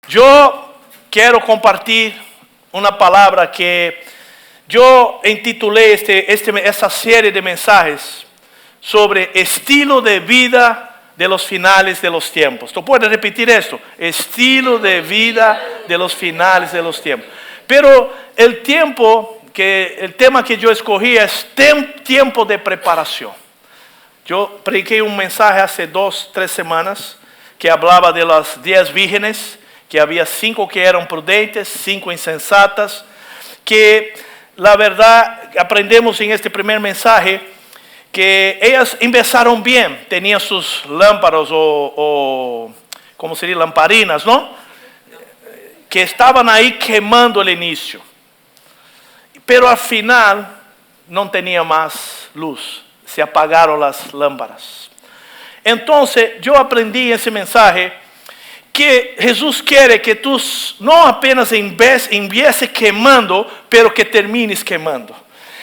Yo quiero compartir una palabra que yo intitulé esta serie de mensajes sobre estilo de vida de los finales de los tiempos. ¿Tú puedes repetir esto? Estilo de vida de los finales de los tiempos. Pero el tema que yo escogí es tiempo de preparación. Yo prediqué un mensaje hace 2-3 semanas que hablaba de las 10 vírgenes, que había 5 que eran prudentes, 5 insensatas, que la verdad aprendemos en este primer mensaje que ellas empezaron bien, tenían sus lámparas o ¿cómo sería? Lamparinas, ¿no? Que estaban ahí quemando el inicio. Pero al final no tenía más luz, se apagaron las lámparas. Entonces yo aprendí en ese mensaje que Jesús quiere que tú no apenas empieces quemando, pero que termines quemando.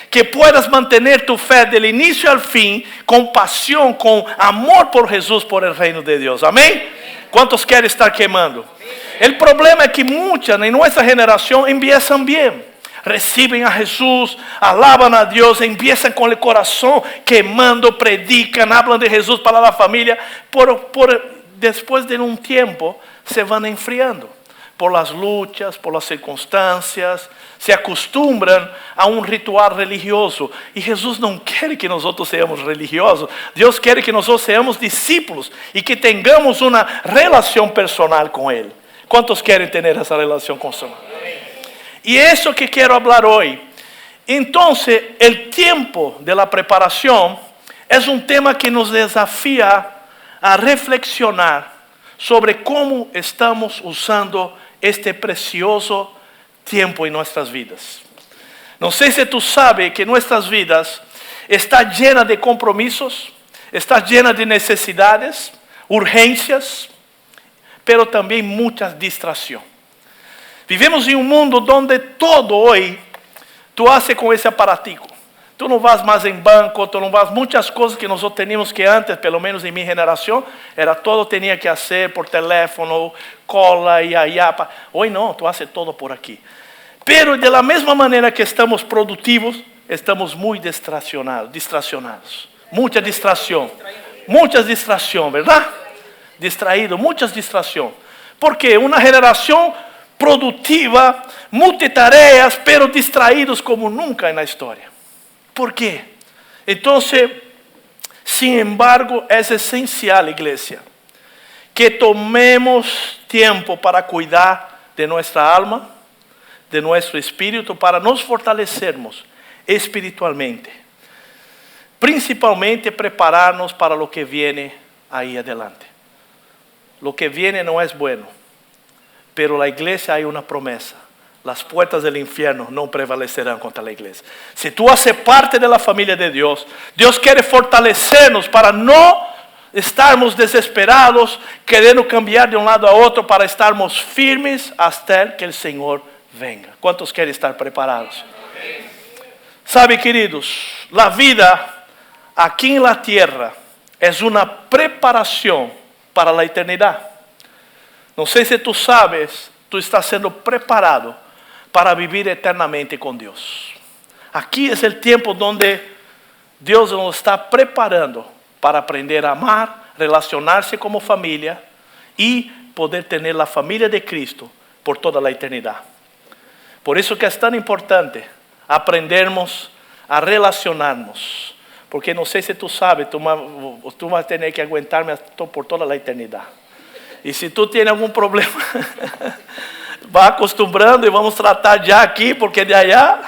Que puedas mantener tu fe del inicio al fin, con pasión, con amor por Jesús, por el reino de Dios. Amén. ¿Cuántos quieren estar quemando? El problema es que muchas en nuestra generación empiezan bien. Reciben a Jesús, alaban a Dios, empiezan con el corazón quemando, predican, hablan de Jesús para la familia. Después de un tiempo se van enfriando por las luchas, por las circunstancias, se acostumbran a un ritual religioso. Y Jesús no quiere que nosotros seamos religiosos. Dios quiere que nosotros seamos discípulos y que tengamos una relación personal con Él. ¿Cuántos quieren tener esa relación con Él? Y eso que quiero hablar hoy. Entonces, el tiempo de la preparación es un tema que nos desafía a reflexionar sobre cómo estamos usando este precioso tiempo en nuestras vidas. No sé si tú sabes que nuestras vidas están llenas de compromisos, están llenas de necesidades, urgencias, pero también mucha distracción. Vivimos en un mundo donde todo hoy tú haces con ese aparatico. Tú no vas más en banco, tú no vas muchas cosas que nosotros teníamos que antes, pelo menos en mi generación, era todo tenía que hacer por teléfono, cola y allá. Hoy no, tú haces todo por aquí. Pero de la misma manera que estamos productivos, estamos muy distraccionados. Mucha distracción, ¿verdad? Distraído, mucha distracción. Porque una generación productiva, multitareas, pero distraídos como nunca en la historia. ¿Por qué? Entonces, sin embargo, es esencial, iglesia, que tomemos tiempo para cuidar de nuestra alma, de nuestro espíritu, para nos fortalecernos espiritualmente. Principalmente prepararnos para lo que viene ahí adelante. Lo que viene no es bueno, pero la iglesia hay una promesa. Las puertas del infierno no prevalecerán contra la iglesia. Si tú haces parte de la familia de Dios, Dios quiere fortalecernos para no estarmos desesperados, queriendo cambiar de un lado a otro, para estarmos firmes hasta que el Señor venga. ¿Cuántos quieren estar preparados? Sabe, queridos, la vida aquí en la tierra es una preparación para la eternidad. No sé si tú sabes, tú estás siendo preparado para vivir eternamente con Dios. Aquí es el tiempo donde Dios nos está preparando para aprender a amar, relacionarse como familia y poder tener la familia de Cristo por toda la eternidad. Por eso que es tan importante aprendernos a relacionarnos. Porque no sé si tú sabes, tú vas a tener que aguantarme por toda la eternidad. Y si tú tienes algún problema, va acostumbrando y vamos a tratar ya aquí, porque de allá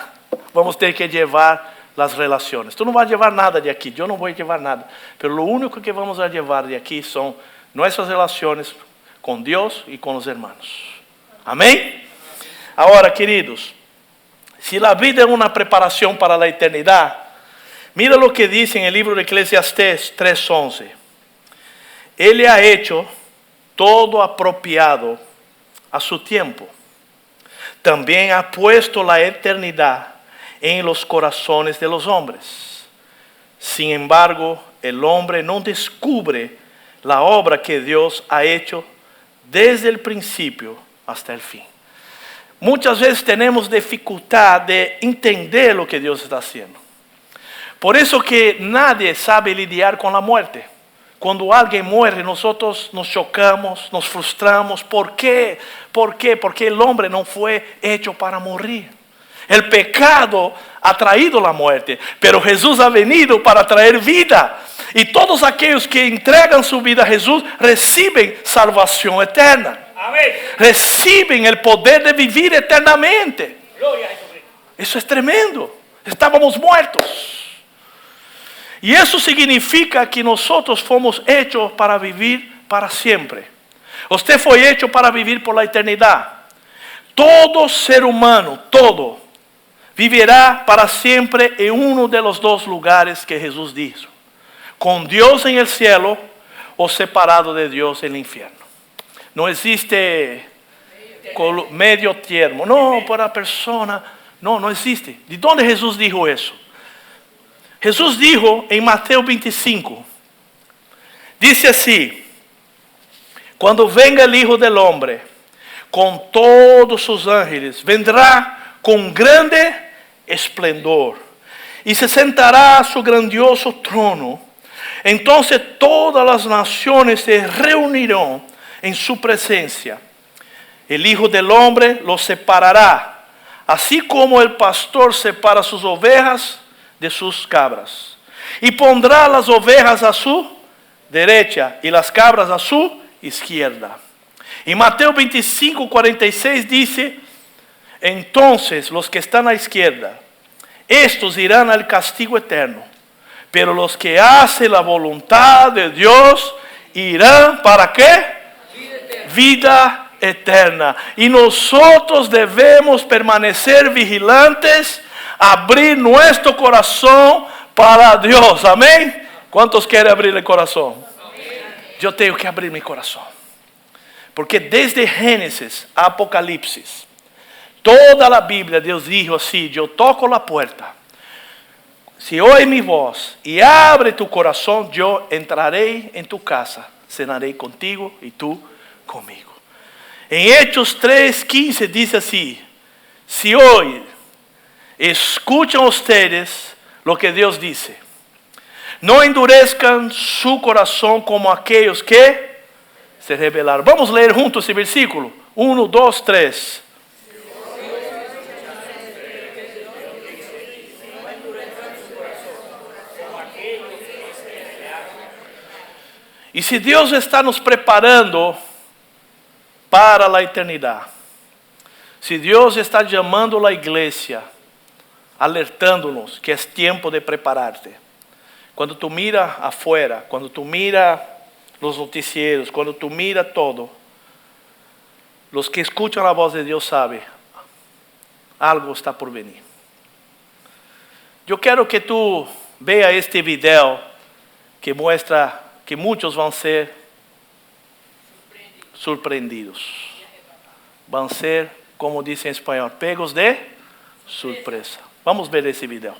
vamos a tener que llevar las relaciones. Tú no vas a llevar nada de aquí, yo no voy a llevar nada. Pero lo único que vamos a llevar de aquí son nuestras relaciones con Dios y con los hermanos. Amén. Ahora, queridos, si la vida es una preparación para la eternidad, mira lo que dice en el libro de Eclesiastés 3:11. Él le ha hecho todo apropiado a su tiempo. También ha puesto la eternidad en los corazones de los hombres. Sin embargo, el hombre no descubre la obra que Dios ha hecho desde el principio hasta el fin. Muchas veces tenemos dificultad de entender lo que Dios está haciendo. Por eso que nadie sabe lidiar con la muerte. Cuando alguien muere, nosotros nos chocamos, nos frustramos. ¿Por qué? ¿Por qué? Porque el hombre no fue hecho para morir. El pecado ha traído la muerte, pero Jesús ha venido para traer vida. Y todos aquellos que entregan su vida a Jesús reciben salvación eterna. Amén. Reciben el poder de vivir eternamente. Gloria a Jesucristo. Eso es tremendo. Estábamos muertos. Y eso significa que nosotros fuimos hechos para vivir para siempre. Usted fue hecho para vivir por la eternidad. Todo ser humano, todo, vivirá para siempre en uno de los dos lugares que Jesús dijo. Con Dios en el cielo o separado de Dios en el infierno. No existe medio término. No, para persona. No existe. ¿De dónde Jesús dijo eso? Jesús dijo en Mateo 25. Dice así. Cuando venga el Hijo del Hombre, con todos sus ángeles, vendrá con grande esplendor. Y se sentará a su grandioso trono. Entonces todas las naciones se reunirán en su presencia. El Hijo del Hombre los separará, así como el pastor separa sus ovejas de sus cabras. Y pondrá las ovejas a su derecha y las cabras a su izquierda. Y Mateo 25, 46 dice, entonces los que están a la izquierda, estos irán al castigo eterno. Pero los que hacen la voluntad de Dios irán ¿para qué? Vida eterna. Y nosotros debemos permanecer vigilantes, abrir nuestro corazón para Dios. Amén. ¿Cuántos quieren abrir el corazón? Yo tengo que abrir mi corazón. Porque desde Génesis a Apocalipsis, toda la Biblia Dios dijo así, yo toco la puerta. Si oye mi voz y abre tu corazón, yo entraré en tu casa, cenaré contigo y tú conmigo. En Hechos 3:15 dice así, si hoy escuchan ustedes lo que Dios dice, no endurezcan su corazón como aquellos que se rebelaron. Vamos a leer juntos ese versículo. 1, 2, 3. Y si Dios está nos preparando para la eternidad, si Dios está llamando a la iglesia, alertándonos que es tiempo de prepararte. Cuando tú miras afuera, cuando tú miras los noticieros, cuando tú miras todo, los que escuchan la voz de Dios saben, algo está por venir. Yo quiero que tú veas este video que muestra que muchos van a ser surpreendidos. Van a ser, como dice en español, pegos de surpresa. Vamos ver esse video.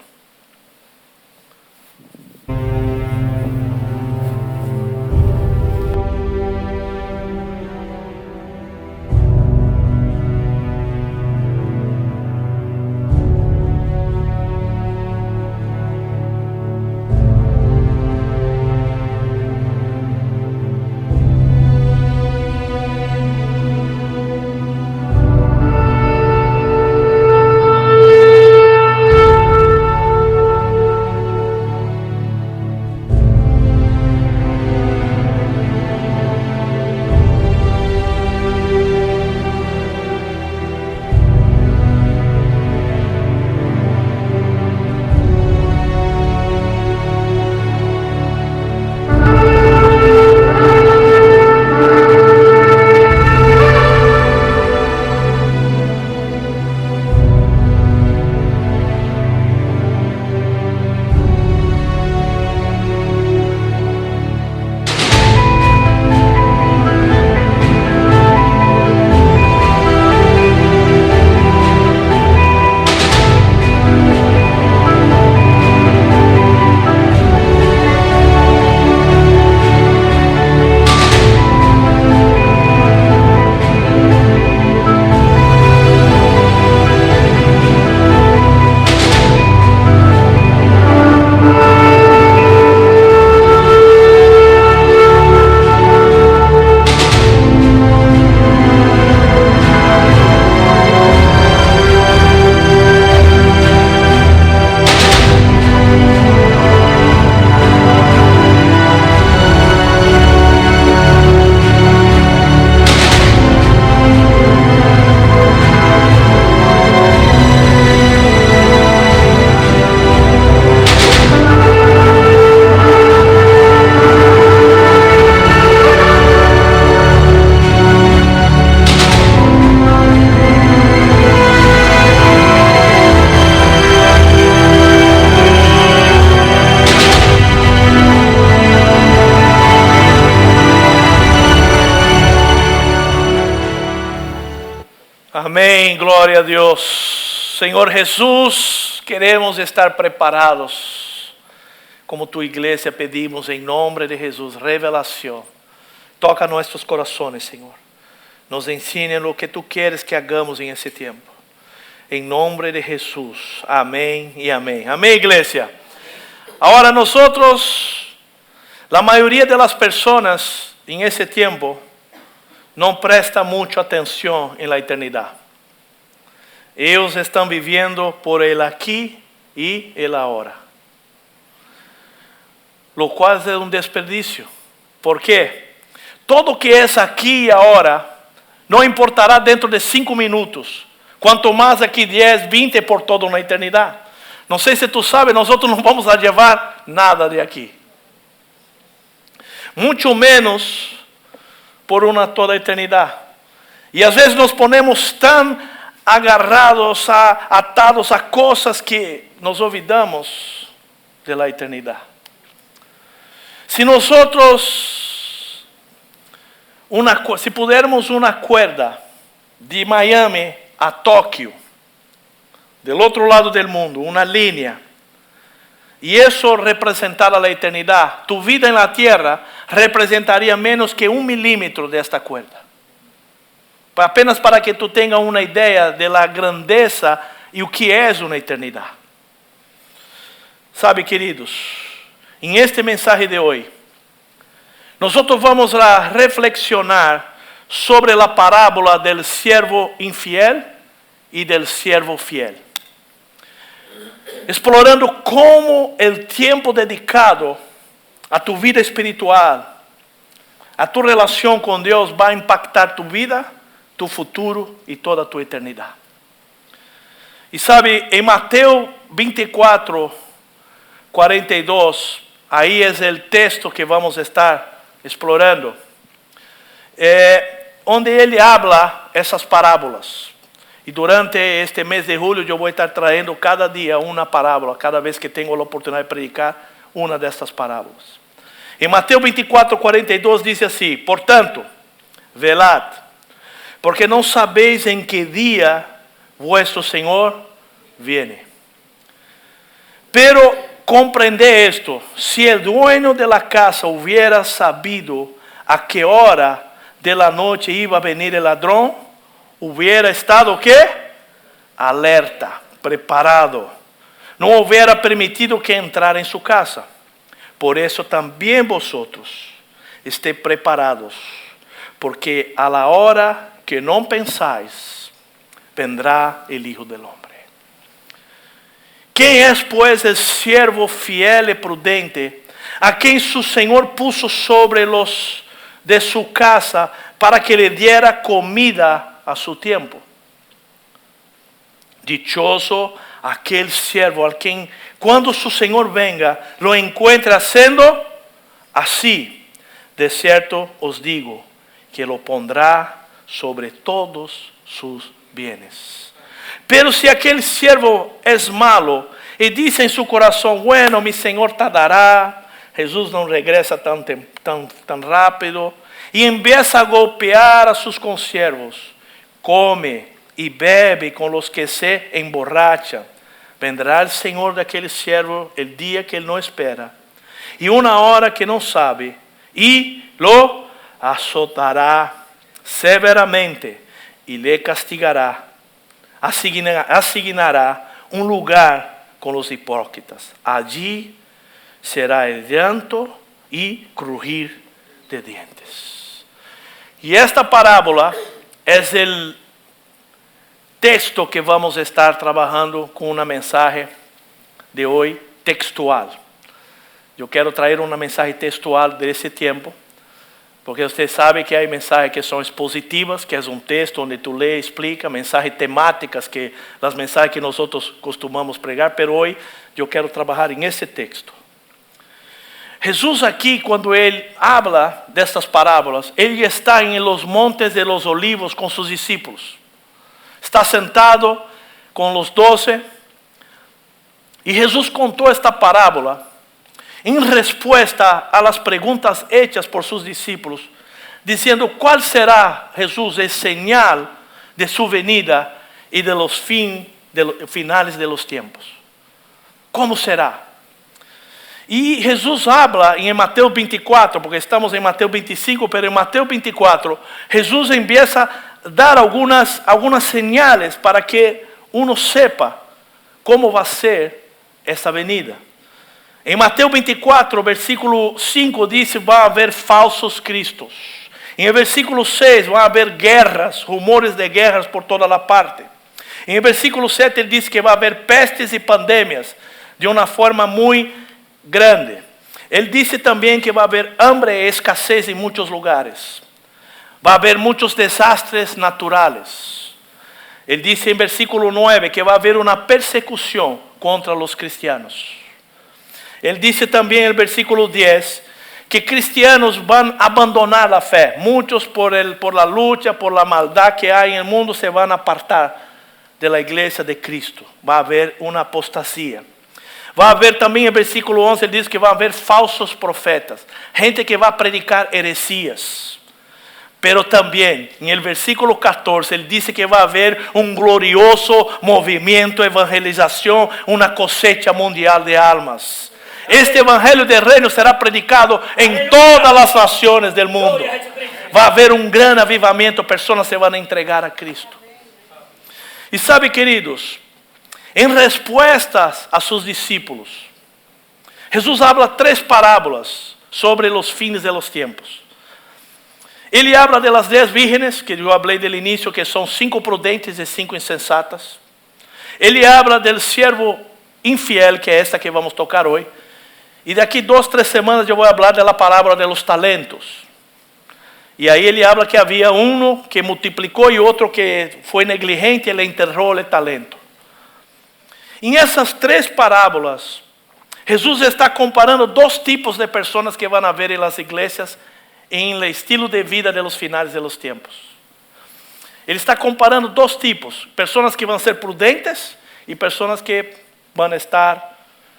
Amén, gloria a Dios. Señor Jesús, queremos estar preparados. Como tu iglesia pedimos en nombre de Jesús, revelación. Toca nuestros corazones, Señor. Nos enseña lo que tú quieres que hagamos en ese tiempo. En nombre de Jesús. Amén y amén. Amén, iglesia. Ahora nosotros, la mayoría de las personas en ese tiempo no presta mucha atención en la eternidad. Ellos están viviendo por el aquí y el ahora. Lo cual es un desperdicio. ¿Por qué? Todo que es aquí y ahora no importará dentro de 5 minutos. Cuanto más aquí 10, 20 por toda una eternidad. No sé si tú sabes, nosotros no vamos a llevar nada de aquí. Mucho menos por una toda eternidad. Y a veces nos ponemos tan agarrados, atados a cosas que nos olvidamos de la eternidad. Si nosotros, si pudiéramos una cuerda de Miami a Tokio, del otro lado del mundo, una línea, y eso representara la eternidad, tu vida en la tierra representaría menos que 1 milímetro de esta cuerda. Apenas para que tú tengas una idea de la grandeza y o que es una eternidad. Sabe, queridos, en este mensaje de hoy, nosotros vamos a reflexionar sobre la parábola del siervo infiel y del siervo fiel. Explorando cómo el tiempo dedicado a tu vida espiritual, a tu relación con Dios va a impactar tu vida, tu futuro y toda tu eternidad. Y sabe, en Mateo 24, 42, ahí es el texto que vamos a estar explorando, donde ele habla essas parábolas. E durante este mês de julho eu vou estar trazendo cada dia uma parábola, cada vez que tenho a oportunidade de predicar uma dessas parábolas. Em Mateus 24, 42 diz assim: portanto, velad, porque não sabeis em que dia vuestro Senhor viene. Pero comprende esto, si el dueño de la casa hubiera sabido a qué hora de la noche iba a venir el ladrón, hubiera estado ¿qué? Alerta, preparado. No hubiera permitido que entrara en su casa. Por eso también vosotros estéis preparados, porque a la hora que no pensáis, vendrá el Hijo del Hombre. ¿Quién es pues el siervo fiel y prudente, a quien su Señor puso sobre los de su casa para que le diera comida a su tiempo? Dichoso aquel siervo al quien cuando su Señor venga lo encuentre haciendo así. De cierto os digo que lo pondrá sobre todos sus bienes. Pero si aquel siervo es malo y dice en su corazón, bueno, mi Señor tardará, Jesús no regresa tan rápido, y empieza a golpear a sus consiervos, come y bebe con los que se emborrachan, vendrá el Señor de aquel siervo el día que él no espera, y una hora que no sabe, y lo azotará severamente, y le castigará, asignará un lugar con los hipócritas. Allí será el llanto y crujir de dientes. Y esta parábola es el texto que vamos a estar trabajando con una mensaje de hoy textual. Yo quiero traer una mensaje textual de ese tiempo, porque usted sabe que hay mensajes que son expositivas, que es un texto donde tú lees, explica, mensajes temáticas, que las mensajes que nosotros costumamos pregar, pero hoy yo quiero trabajar en ese texto. Jesús aquí, cuando él habla de estas parábolas, él está en los montes de los olivos con sus discípulos. Está sentado con los 12 y Jesús contó esta parábola en respuesta a las preguntas hechas por sus discípulos, diciendo, ¿cuál será, Jesús, el señal de su venida y de los finales de los tiempos. ¿Cómo será? Y Jesús habla en Mateo 24, porque estamos en Mateo 25, pero en Mateo 24 Jesús empieza a dar algunas señales para que uno sepa cómo va a ser esta venida. En Mateo 24, versículo 5 dice, va a haber falsos cristos. En el versículo 6 van a haber guerras, rumores de guerras por toda la parte. En el versículo 7 él dice que va a haber pestes y pandemias de una forma muy grande. Él dice también que va a haber hambre y escasez en muchos lugares. Va a haber muchos desastres naturales. Él dice en versículo 9 que va a haber una persecución contra los cristianos. Él dice también en el versículo 10 que cristianos van a abandonar la fe. Muchos por la lucha, por la maldad que hay en el mundo, se van a apartar de la iglesia de Cristo. Va a haber una apostasía. Va a haber también en el versículo 11, él dice que va a haber falsos profetas. Gente que va a predicar heresías. Pero también en el versículo 14, él dice que va a haber un glorioso movimiento de evangelización, una cosecha mundial de almas. Este evangelio del reino será predicado en todas las naciones del mundo. Va a haber un gran avivamiento, personas se van a entregar a Cristo. Y sabe, queridos, en respuestas a sus discípulos, Jesús habla 3 parábolas sobre los fines de los tiempos. Ele habla de las 10 vírgenes, que eu hablé del inicio, que são 5 prudentes e 5 insensatas. Ele habla del siervo infiel, que é esta que vamos tocar hoje. E daqui 2, 3 semanas eu vou falar da parábola de los talentos. E aí ele habla que havia um que multiplicou e outro que foi negligente, ele enterrou o talento. Em essas 3 parábolas, Jesus está comparando 2 tipos de pessoas que vão haver nas igrejas em el estilo de vida de los finales de los tiempos. Ele está comparando 2 tipos, pessoas que vão ser prudentes e pessoas que vão estar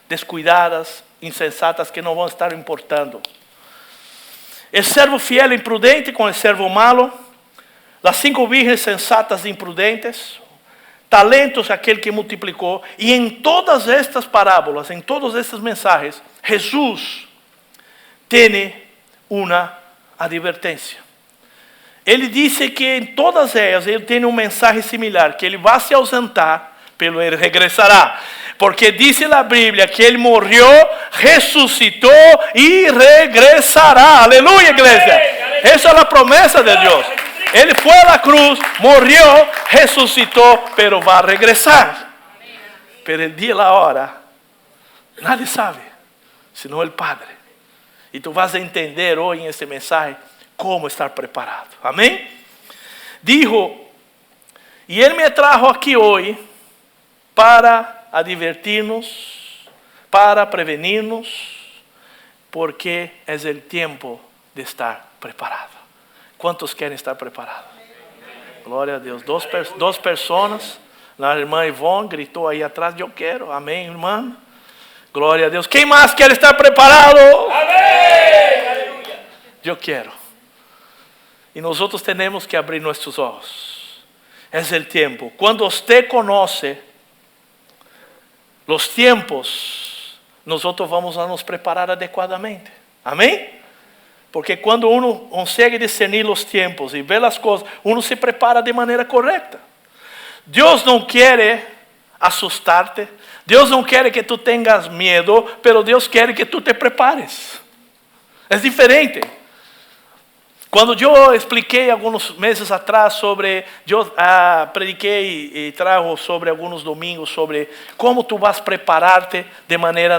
descuidadas, insensatas, que não vão estar importando. O servo fiel e imprudente com o servo malo, as 5 virgens sensatas e imprudentes, talentos aquele que multiplicou. E em todas estas parábolas, em todos estes mensagens, Jesus tem uma advertência. Ele disse que em todas elas ele tem mensagem similar, que ele vai se ausentar, pero ele regressará. Porque dice la Biblia que ele morreu, ressuscitou e regressará. Aleluia, igreja. Essa é a promessa de Deus. Ele foi à cruz, morreu, ressuscitou, pero vai regressar. Pero el dia e a hora, nadie sabe, senão o Padre. E tu vas a entender hoje em esse mensagem como estar preparado. Amém? Dijo, e ele me trajo aqui hoje para advertir-nos, para prevenir-nos, porque é o tempo de estar preparado. Quantos querem estar preparados? Glória a Deus. 2 pessoas, a irmã Ivone gritou aí atrás, eu quero. Amém, irmã? Glória a Deus. Quem mais quer estar preparado? Amém! Eu quero. E nós temos que abrir nossos olhos. É o tempo. Quando você conhece os tempos, nós vamos a nos preparar adequadamente. Amém? Porque quando uno consegue discernir os tempos e ver as coisas, uno se prepara de maneira correta. Deus não quer assustarte. Deus não quer que tu tenhas medo, pero Deus quer que tu te prepares. É diferente. Quando eu expliquei alguns meses atrás sobre, eu prediquei e trago sobre alguns domingos sobre como tu vas preparar-te de maneira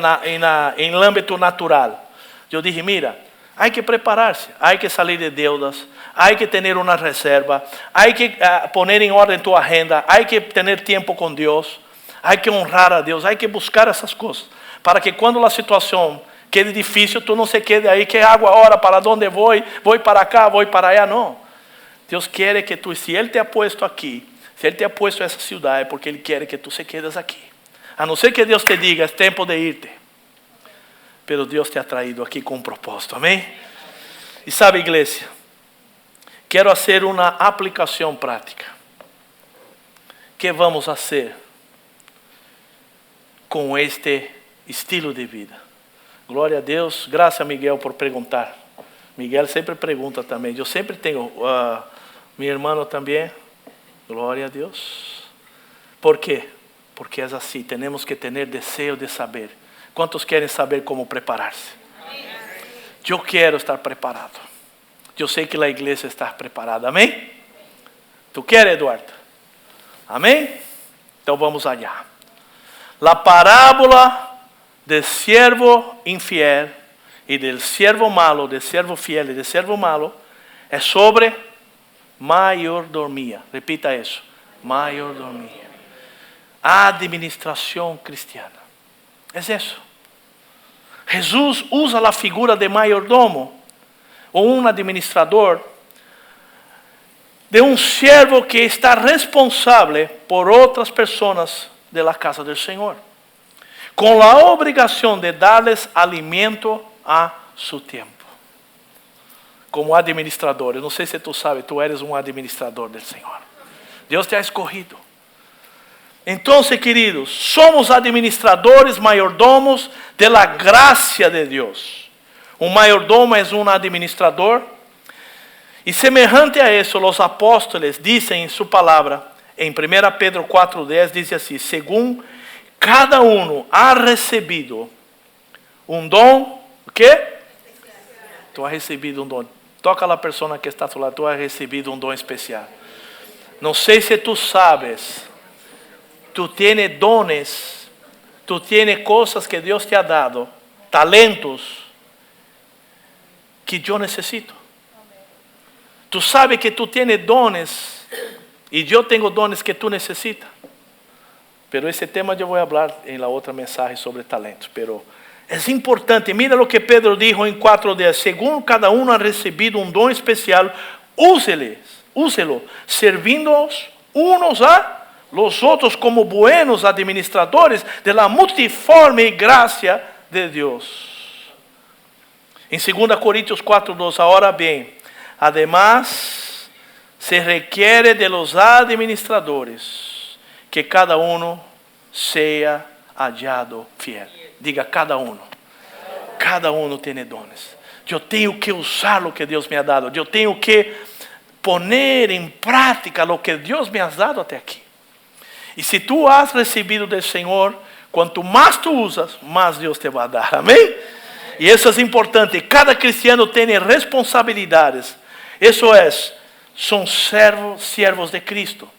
em âmbito natural. Eu disse, mira, há que preparar-se, há que sair de deudas, há que ter uma reserva, há que poner em ordem tua agenda, há que ter tempo com Deus, há que honrar a Deus, há que buscar essas coisas, para que quando a situação quede difícil, tu não se quede aí, que hago agora, para onde vou para cá, vou para allá, não. Deus quer que tu, se Ele te ha puesto aqui, se Ele te ha puesto essa cidade, é porque Ele quer que tu se quedes aqui. A não ser que Deus te diga, é tempo de irte. Pero Deus te ha traído aqui com um propósito, amém? E sabe, igreja, quero fazer uma aplicação prática. ¿qué vamos a hacer con este estilo de vida? Glória a Deus. Graças, Miguel, por perguntar. Miguel sempre pergunta também. Eu sempre tenho, meu irmão também. Glória a Deus. ¿Por quê? Porque é assim. Temos que ter desejo de saber. Quantos querem saber como preparar-se? Eu quero estar preparado. Eu sei que a igreja está preparada. Amém? Tu queres, Eduardo? Amém? Então vamos allá. La parábola del siervo infiel y del siervo malo, del siervo fiel y del siervo malo, es sobre mayordomía. Repita eso, mayordomía. Administración cristiana. Es eso. Jesús usa la figura de mayordomo o un administrador de un siervo que está responsable por otras personas de la casa del Señor, con la obligación de darles alimento a su tiempo. Como administrador, eu não sei se tu sabe, tu eres um administrador del Senhor. Deus te ha escogido. Então, queridos, somos administradores, mayordomos de la gracia de Deus. Um mayordomo é um administrador. E semejante a isso, os apóstolos dizem em sua palavra, em 1 Pedro 4:10, diz assim: según cada uno ha recebido um dom, o quê? Tu has recebido um dom. Toca a pessoa que está a tu lado, tu has recebido um dom especial. Não sei se tu sabes, tu tienes dones, tu tienes coisas que Deus te ha dado, talentos que eu necessito. Tu sabes que tu tienes dones e eu tenho dones que tu necessitas. Pero esse tema eu vou falar em la outra mensagem sobre talentos. Pero é importante, mira o que Pedro dijo em 4:10. Según cada um ha recebido um dom especial, úselo, servindo-os unos a los outros como buenos administradores de la multiforme gracia de Deus. Em 2 Coríntios 4:2, ahora bem, además se requiere de los administradores que cada uno sea hallado fiel. Diga, cada uno. Cada uno tiene dones. Eu tenho que usar o que Deus me ha dado. Eu tenho que poner em prática o que Deus me ha dado até aqui. E se tu has recebido do Senhor, quanto mais tu usas, mais Deus te vai dar. Amém? E isso é importante. Cada cristiano tem responsabilidades. Isso é, são servos de Cristo.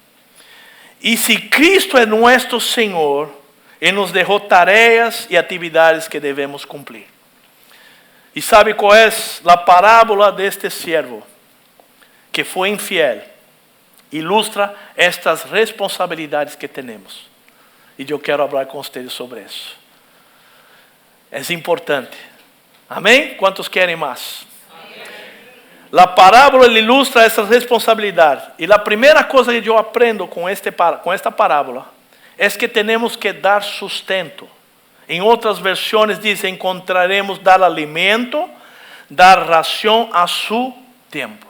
E se Cristo é nosso Senhor, Ele nos deixou tarefas e atividades que devemos cumprir. E sabe qual é a parábola deste siervo que foi infiel? Ilustra estas responsabilidades que temos. E eu quero falar com vocês sobre isso. É importante. Amém? Quantos querem mais? A parábola ilustra essa responsabilidade. E a primeira coisa que eu aprendo com esta parábola é que temos que dar sustento. Em outras versões diz: encontraremos dar alimento, dar ração a su tempo.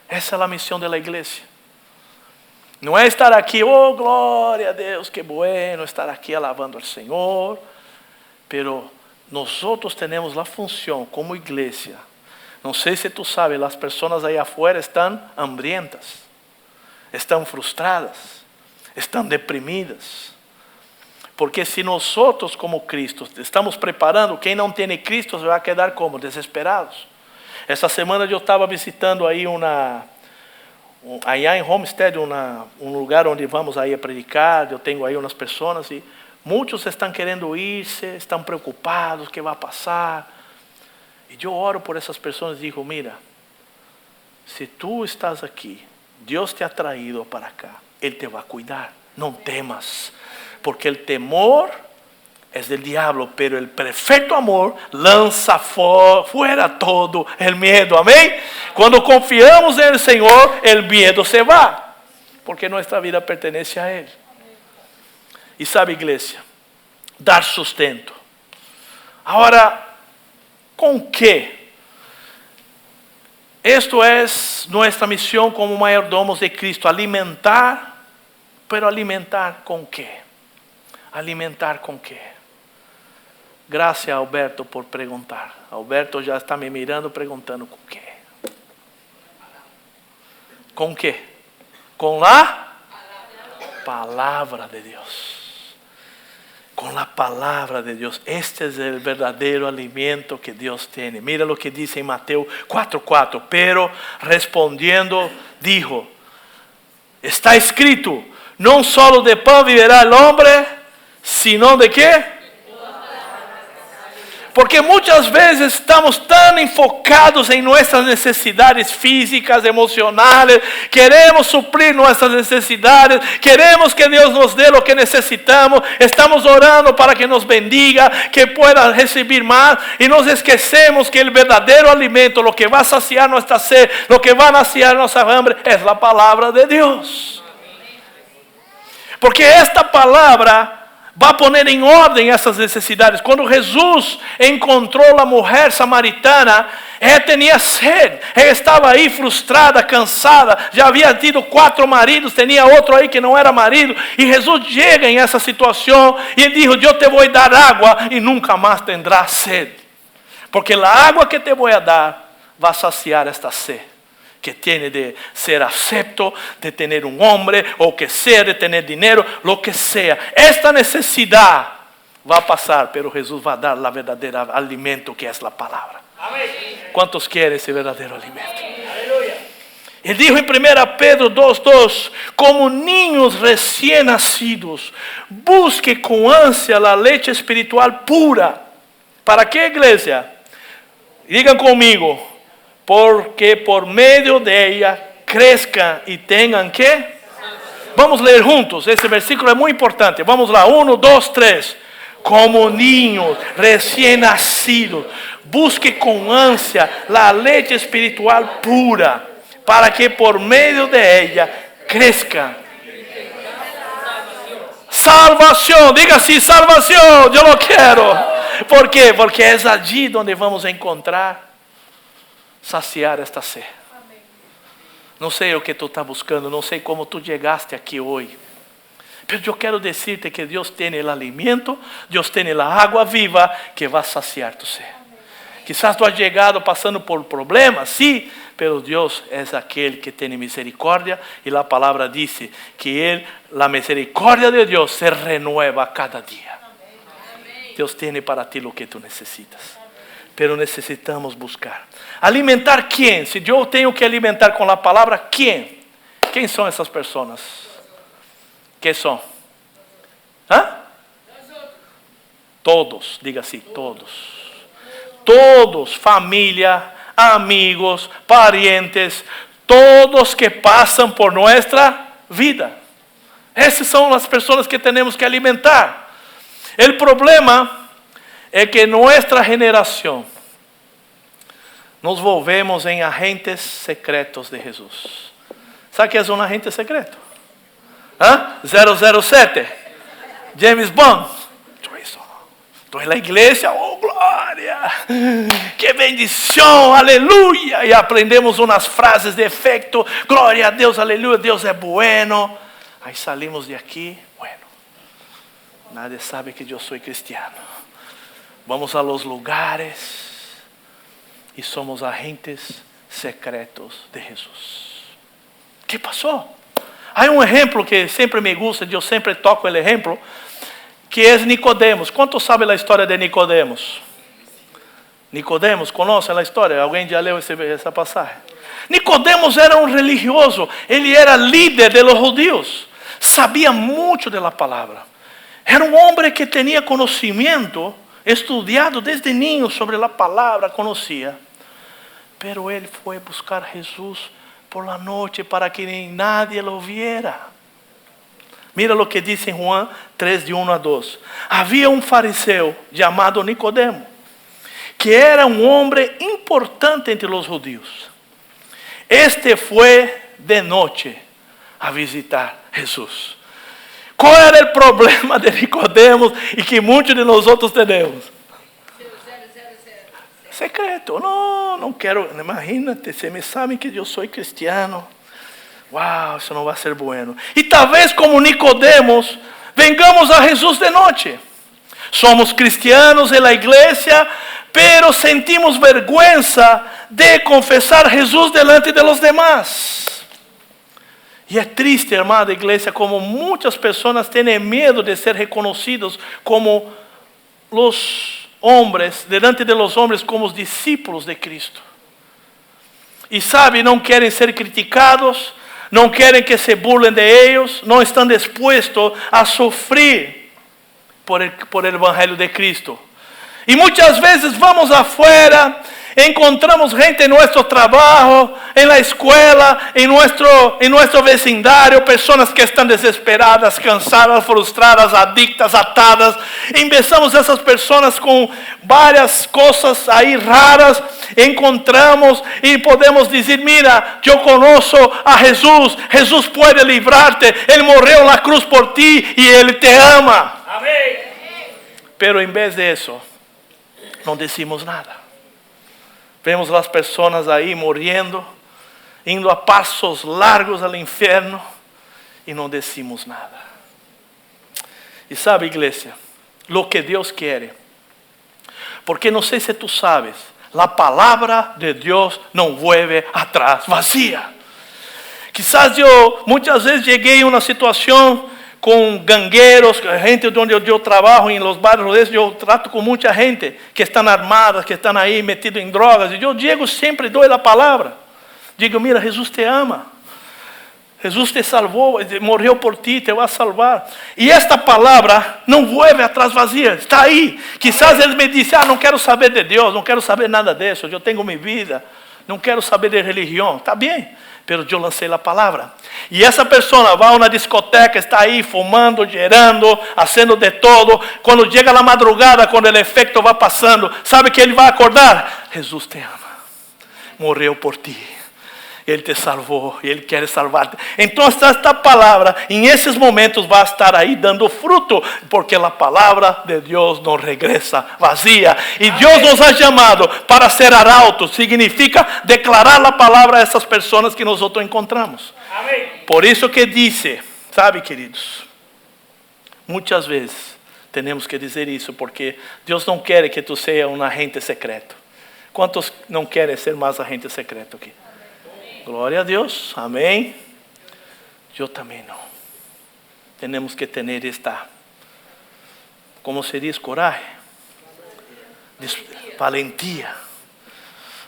Essa é a missão da igreja. Não é estar aqui, oh glória a Deus, que bueno estar aqui alabando ao Senhor. Pero nós temos a função como igreja. Não sei se tu sabes, as pessoas aí afuera estão hambrientas, estão frustradas, estão deprimidas. Porque se nós como Cristo estamos preparando, quem não tem Cristo vai quedar como? Desesperados. Essa semana eu estava visitando aí allá em Homestead, um lugar onde vamos aí a predicar. Eu tenho aí umas pessoas e muitos estão querendo ir-se, estão preocupados, o que vai passar. E eu oro por essas pessoas e digo: mira, se tu estás aqui, Deus te ha traído para cá, Ele te vai cuidar, não temas, porque o temor é do diabo, pero o perfeito amor lança fora todo o medo, amém? Quando confiamos no Senhor, o medo se vai, porque nossa vida pertence a Ele. E sabe, igreja, dar sustento. Agora, com que? Esto é nossa missão como mayordomos de Cristo: alimentar Pero alimentar con qué? Alimentar con qué? Gracias a Alberto por preguntar. Alberto já está me mirando perguntando com quê? Com quê? Com a palavra de Deus. Com a palavra de Deus. Este é o verdadeiro alimento que Deus tem. Mira o que diz em Mateus 4:4. Pero respondiendo dijo: está escrito, não solo de pão viverá el hombre, sino de quê? Porque muitas vezes estamos tão enfocados em nossas necessidades físicas, emocionais, queremos suprir nossas necessidades, queremos que Deus nos dê o que necessitamos, estamos orando para que nos bendiga, que pueda receber mais, e nos esquecemos que o verdadeiro alimento, o que vai saciar nossa sede, o que vai saciar nossa hambre, é a palavra de Deus. Porque esta palavra vai poner em ordem essas necessidades. Quando Jesus encontrou a mulher samaritana, ela tinha sede, ela estava aí frustrada, cansada, já havia tido 4 maridos, tinha outro aí que não era marido, e Jesus chega em essa situação e ele diz: eu te vou dar água e nunca mais tendrás sede, porque a água que te vou dar vai saciar esta sede que tiene de ser acepto, de tener un hombre, o que sea, de tener dinero, lo que sea. Esta necesidad va a pasar, pero Jesús va a dar la verdadera alimento que es la palabra. Amén. ¿Cuántos quieren ese verdadero alimento? Aleluya. Él dijo en 1 Pedro 2:2, como niños recién nacidos, busque con ansia la leche espiritual pura. ¿Para qué, iglesia? Digan conmigo. Porque por medio de ella crezcan y tengan ¿qué? Vamos a leer juntos, ese versículo es muy importante. Vamos lá, 1, 2, 3. Como niños recién nacidos, busque con ansia la leche espiritual pura, para que por medio de ella crezcan. Salvación, diga así, salvación, yo lo quiero. ¿Por qué? Porque es allí donde vamos a encontrar saciar esta sede. Não sei o que tu está buscando, não sei como tu chegaste aqui hoje, mas eu quero dizer-te que Deus tem o alimento, Deus tem a água viva que vai saciar tu sede. Quizás tu has chegado passando por problemas, sim, mas Deus é aquele que tem misericórdia, e a palavra diz que a misericórdia de Deus se renueva cada dia. Deus tem para ti o que tu necessitas. Pero necesitamos buscar. Alimentar quem? Se eu tenho que alimentar com a palavra, quem? Quem são essas pessoas? Quem são? Todos, diga assim, todos. Todos, família, amigos, parientes, todos que passam por nossa vida. Essas são as pessoas que temos que alimentar. O problema é que nossa geração nos volvemos em agentes secretos de Jesus. Sabe o que é um agente secreto? 007, James Bond. Estou na igreja, oh glória, que bendição, aleluia. E aprendemos umas frases de efeito, glória a Deus, aleluia, Deus é bueno. Aí salimos de aqui, bueno, nadie sabe que eu sou cristiano. Vamos a los lugares y somos agentes secretos de Jesús. ¿Qué pasó? Hay un ejemplo que siempre me gusta, yo siempre toco el ejemplo, que es Nicodemos. ¿Cuántos saben la historia de Nicodemos? Nicodemos, ¿conocen la historia? ¿Alguien ya leu esa pasaje? Nicodemos era un religioso, él era líder de los judíos, sabía mucho de la palabra. Era un hombre que tenía conocimiento, estudiado desde niño sobre la palabra, conocía. Pero él fue a buscar a Jesús por la noche para que nadie lo viera. Mira lo que dice en Juan 3, de 1 a 2. Había un fariseo llamado Nicodemo, que era un hombre importante entre los judíos. Este fue de noche a visitar a Jesús. Qual era o problema de Nicodemos e que muitos de nós outros temos? Secreto. Não quero. Imagínate, se me sabem que eu sou cristiano. Wow, eso no va a ser bueno. Y tal vez como Nicodemos, vengamos a Jesús de noche. Somos cristianos en la iglesia, pero sentimos vergüenza de confesar a Jesús delante de los demás. Y es triste, hermana de iglesia, como muchas personas tienen miedo de ser reconocidos como los hombres, delante de los hombres, como os discípulos de Cristo. Y sabe, não querem ser criticados, não querem que se burlen de ellos, não estão dispuestos a sofrer por el Evangelho de Cristo. Y muchas veces vamos afuera, encontramos gente en nuestro trabajo, en la escuela, en nuestro vecindario, personas que están desesperadas, cansadas, frustradas, adictas, atadas. Empezamos esas personas con varias cosas ahí raras, encontramos y podemos decir, mira, yo conozco a Jesús, Jesús puede librarte, Él murió en la cruz por ti y Él te ama. Amén. Pero en vez de eso, no decimos nada. Vemos las personas ahí muriendo, indo a pasos largos al infierno y no decimos nada. Y sabe, iglesia, lo que Dios quiere, porque no sé si tú sabes, la palabra de Dios no vuelve atrás vacía. Quizás yo muchas veces llegué a una situación con gangueros, gente donde yo trabajo en los barrios, yo trato con mucha gente que están armadas, que están ahí metidos en drogas, y yo llego siempre, doy la palabra, digo, mira, Jesús te ama, Jesús te salvó, murió por ti, te va a salvar, y esta palabra no vuelve atrás vacía, está ahí. Quizás él me dice, no quiero saber de Dios, no quiero saber nada de eso, yo tengo mi vida, no quiero saber de religión, está bien, pero yo lancei a palavra. E essa pessoa vai a uma discoteca, está aí fumando, gerando, fazendo de todo. Quando chega a madrugada, quando o efeito vai passando, sabe que ele vai acordar? Jesus te ama, morreu por ti, Ele te salvou e Ele quer salvar-te. Então esta palavra, em esses momentos, vai estar aí dando fruto, porque a palavra de Deus não regressa vazia. E Deus nos ha chamado para ser arautos, significa declarar a palavra a essas pessoas que nós encontramos. Amém. Por isso que disse, sabe, queridos, muitas vezes temos que dizer isso, porque Deus não quer que tu seja um agente secreto. Quantos não querem ser mais agente secreto aqui? Glória a Deus, amém. Eu também não. Temos que ter esta, como se diz, coragem, valentia.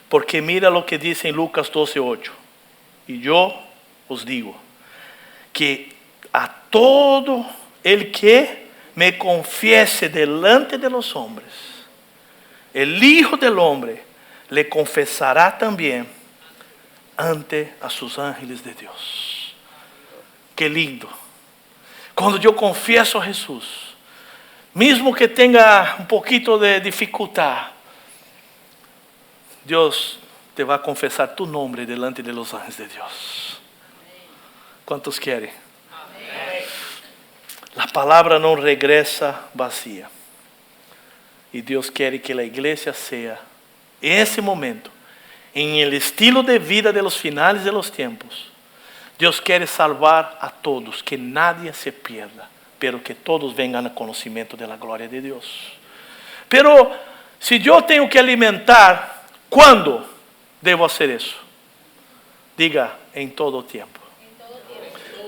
Porque mira lo que diz em Lucas 12:8. E eu os digo, que a todo el que me confiese delante de los hombres, el Hijo del Hombre le confesará también ante a sus ángeles de Deus. Que lindo. Quando eu confieso a Jesus, mesmo que tenha um pouquinho de dificuldade, Deus te vai confessar tu nome delante de los ángeles de Deus. Quantos querem? Amém. A palavra não regressa vazia. E Deus quer que a igreja seja, em esse momento, em el estilo de vida de los finales de los tiempos, Deus quer salvar a todos, que nadie se pierda, pero que todos vengan al conocimiento de la gloria de Dios. Pero si yo tengo que alimentar, ¿cuándo debo hacer eso? Diga, en todo tiempo.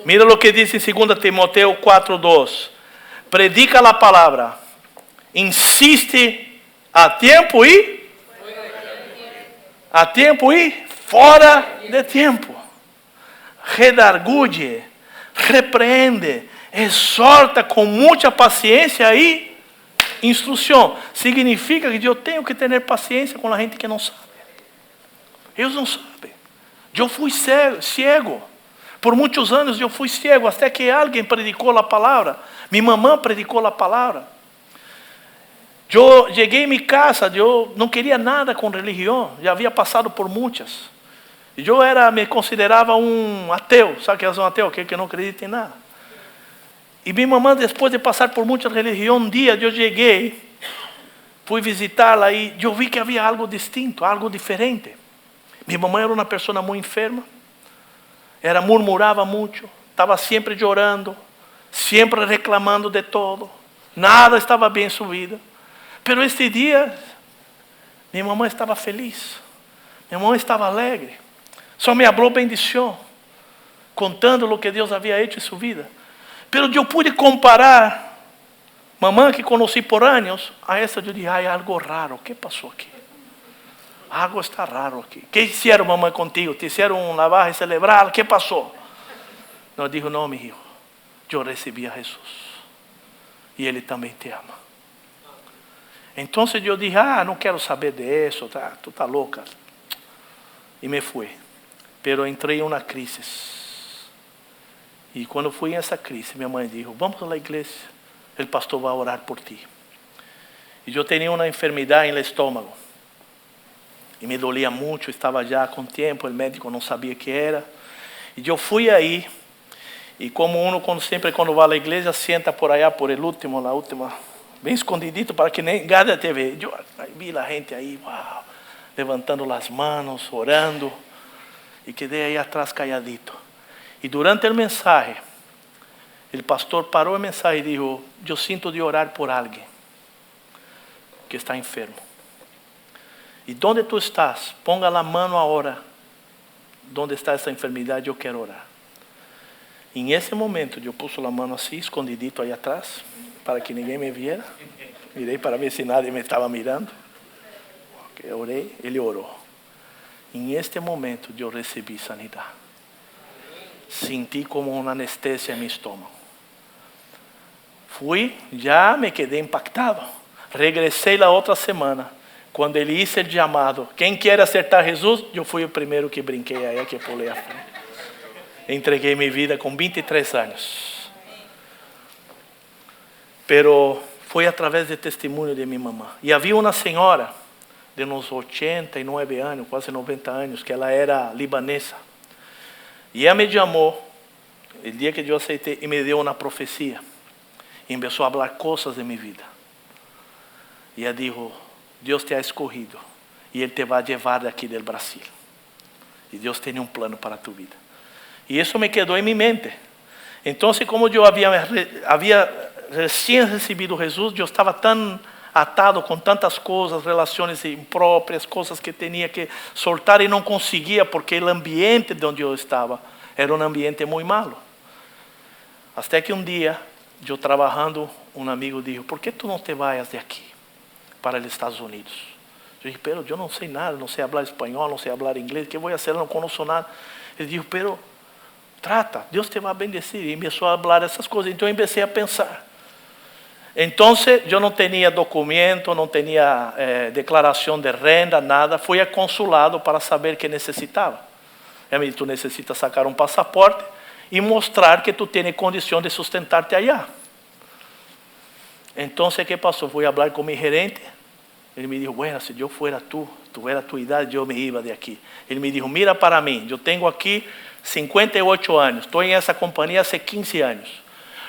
Mira lo que dice en 2 Timoteo 4:2. Predica la palabra, insiste a tiempo y fora de tempo. Redarguye, repreende, exorta com muita paciência e instrução. Significa que eu tenho que ter paciência com a gente que não sabe. Eles não sabem. Eu fui cego. Por muitos anos eu fui cego, até que alguém predicou a palavra. Minha mamã predicou a palavra. Eu cheguei em minha casa, eu não queria nada com religião, já havia passado por muitas. Eu me considerava um ateu, sabe o que é um ateu? Aquele que não acredita em nada. E minha mamãe, depois de passar por muitas religiões, um dia eu cheguei, fui visitá-la e eu vi que havia algo distinto, algo diferente. Minha mamãe era uma pessoa muito enferma, murmuraba mucho, estaba siempre llorando, siempre reclamando de todo. Nada estaba bien en su vida. Pero este día, mi mamá estaba feliz. Mi mamá estaba alegre. Só me habló bendición, contando lo que Dios había hecho en su vida. Pero yo pude comparar mamá que conocí por años a essa. Yo dije, hay algo raro. ¿Qué pasó aquí? Algo está raro aqui. ¿Qué hicieron mamá contigo? ¿Te hicieron un lavaje cerebral? ¿Qué pasó? Nos dijo, no, mi hijo, yo recibí a Jesús. Y Ele também te ama. Entonces yo dije, no quiero saber de eso, tú estás loca. Y me fui. Pero entrei em uma crise. E quando fui em essa crise, minha mãe disse, vamos à igreja, o pastor vai orar por ti. E eu tinha uma enfermidade no estômago. E me dolia muito, estava já com tempo, o médico não sabia o que era. E eu fui aí, e como sempre quando vai à igreja, senta por allá, por el último, la última, bem escondidito, para que ninguém te veja. Eu vi a gente aí, uau, levantando as mãos, orando. E quedei aí atrás calladito. E durante o mensaje, o pastor parou o mensaje e disse, eu sinto de orar por alguém que está enfermo. E onde tu estás, ponga a mão agora, onde está essa enfermidade, eu quero orar. E nesse momento, eu pus a mão assim, escondidito aí atrás, para que ninguém me viera. Mirei para ver se nadie me estava mirando. Eu orei, ele orou. E neste momento, eu recebi sanidade. Senti como uma anestesia em meu estômago. Fui, já me quedei impactado. Regressei na outra semana. Quando ele hizo o chamado, quem quer acertar Jesus? Eu fui o primeiro que brinquei aí, que pulei a frente. Entreguei minha vida com 23 anos. Pero foi através do testemunho de minha mamã. E havia uma senhora de uns 89 anos, quase 90 anos, que ela era libanesa. E ela me chamou, o dia que eu aceitei, e me deu uma profecia. E começou a falar coisas de minha vida. E ela disse, Deus te ha escolhido, e Ele te vai levar daqui do Brasil. E Deus tem um plano para tu vida. E isso me quedou em minha mente. Então, como eu havia recém recebido Jesus, eu estava tão atado com tantas coisas, relações impróprias, coisas que tinha que soltar e não conseguia, porque o ambiente onde eu estava era um ambiente muito malo. Até que um dia, eu trabalhando, um amigo disse, por que tu não te vayas de aqui para os Estados Unidos? Eu disse, pero eu não sei nada, não sei falar espanhol, não sei falar inglês, que vou fazer? Não conheço nada. Ele disse, pero trata, Deus te vai bendecer. E começou a falar essas coisas. Então eu comecei a pensar. Então, eu não tinha documento, não tinha declaração de renda, nada. Fui a consulado para saber o que necessitava. Ele me disse, tu necessitas sacar um passaporte e mostrar que tu tens condição de sustentar-te allá. Então, o que passou? Fui a falar com meu gerente. Ele me disse, bueno, se eu fuera tu era tua idade, eu me iba de aqui. Ele me disse, mira para mim, eu tenho aqui 58 anos, estou em essa companhia há 15 anos.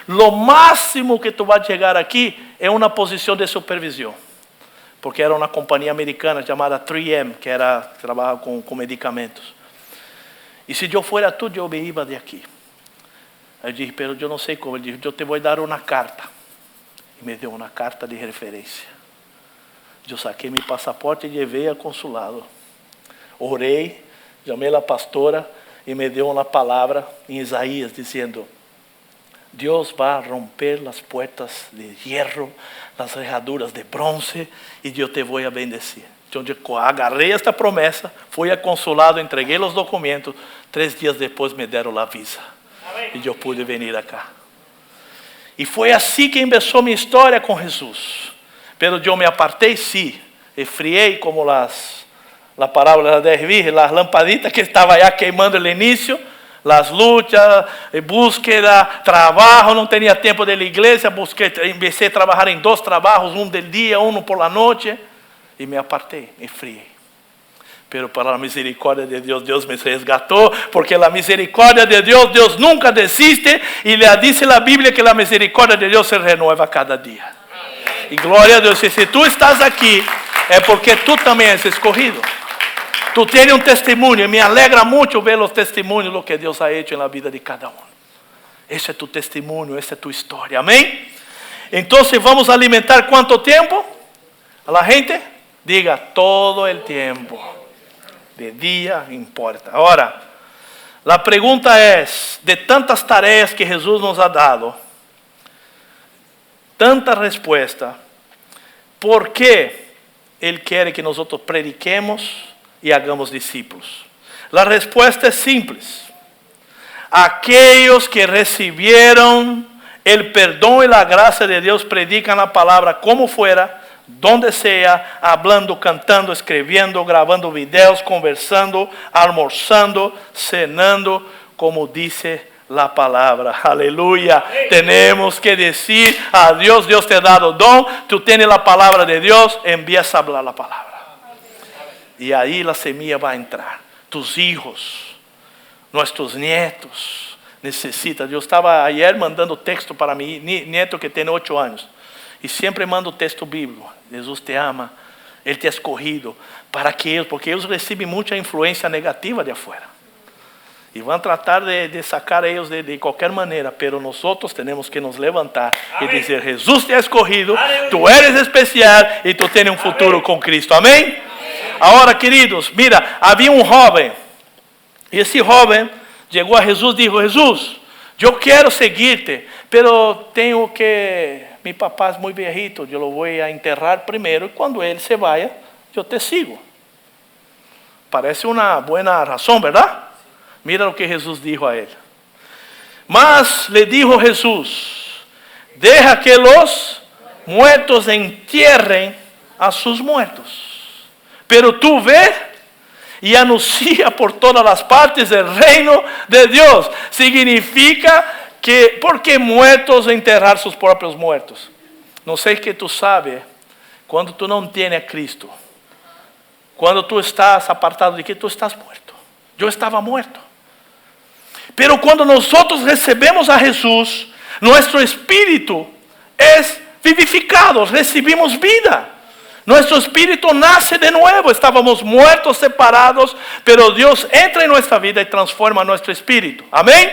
Lo máximo que tu vai chegar aqui é uma posição de supervisão. Porque era uma companhia americana chamada 3M, que trabalhava com medicamentos. E se eu fuera tu, eu me iba de aqui. Eu disse, pero eu não sei como. Ele disse, eu te vou dar uma carta. E me deu uma carta de referência. Eu saquei meu passaporte e levei ao consulado. Orei, chamei a pastora e me deu uma palavra em Isaías, dizendo, Deus vai romper as portas de hierro, as cerraduras de bronze, e eu te vou a bendecer. Então eu agarrei esta promessa, fui ao consulado, entreguei os documentos, 3 dias depois me deram a visa. E eu pude vir acá. E foi assim que começou minha história com Jesus. Pero eu me apartei, sim, esfriei como a parábola de David, as lampaditas que estavam aí queimando no início, as lutas, búsqueda, trabalho, não tinha tempo de igreja, comecei a trabalhar em 2 trabalhos, um del dia, um por la noite, e me apartei, esfriei. Pero para a misericórdia de Deus, Deus me resgatou, porque a misericórdia de Deus, Deus nunca desiste, e le dice a Bíblia que a misericórdia de Deus se renova cada dia. E glória a Deus, se tu estás aqui, é porque tu também és escolhido. Tú tienes un testimonio y me alegra mucho ver los testimonios, lo que Dios ha hecho en la vida de cada uno. Ese es tu testimonio, esa es tu historia. Amén. Entonces vamos a alimentar ¿cuánto tiempo? A la gente, diga todo el tiempo. De día importa. Ahora, la pregunta es, de tantas tareas que Jesús nos ha dado, tanta respuesta, ¿por qué Él quiere que nosotros prediquemos y hagamos discípulos? La respuesta es simple. Aquellos que recibieron el perdón y la gracia de Dios predican la palabra como fuera, donde sea, hablando, cantando, escribiendo, grabando videos, conversando, almorzando, cenando, como dice la palabra. Aleluya. Tenemos que decir a Dios, Dios te ha dado don, tú tienes la palabra de Dios, empieza a hablar la palabra. Y ahí la semilla va a entrar. Tus hijos, nuestros nietos necesitan. Yo estaba ayer mandando texto para mi nieto que tiene 8 años. Y siempre mando texto bíblico. Jesús te ama, Él te ha escogido para que ellos, porque ellos reciben mucha influencia negativa de afuera. Y van a tratar de sacar a ellos de cualquier manera, pero nosotros tenemos que nos levantar y decir, Jesús te ha escogido, tú eres especial y tú tienes un futuro con Cristo. Amén. Ahora, queridos, mira, había un joven, y ese joven llegó a Jesús y dijo, Jesús, yo quiero seguirte, pero tengo que, mi papá es muy viejito, yo lo voy a enterrar primero y cuando él se vaya, yo te sigo. Parece una buena razón, ¿verdad? Mira lo que Jesús dijo a él. Mas le dijo Jesús, deja que los muertos entierren a sus muertos. Pero tú ve y anuncia por todas las partes el reino de Dios. Significa que, ¿por qué muertos enterrar sus propios muertos? No sé que tú sabes, cuando tú no tienes a Cristo, cuando tú estás apartado de que tú estás muerto. Yo estaba muerto. Pero cuando nosotros recebemos a Jesús, nuestro espíritu es vivificado, recibimos vida. Nuestro espíritu nace de nuevo, estábamos muertos, separados, pero Dios entra en nuestra vida y transforma nuestro espíritu. Amén.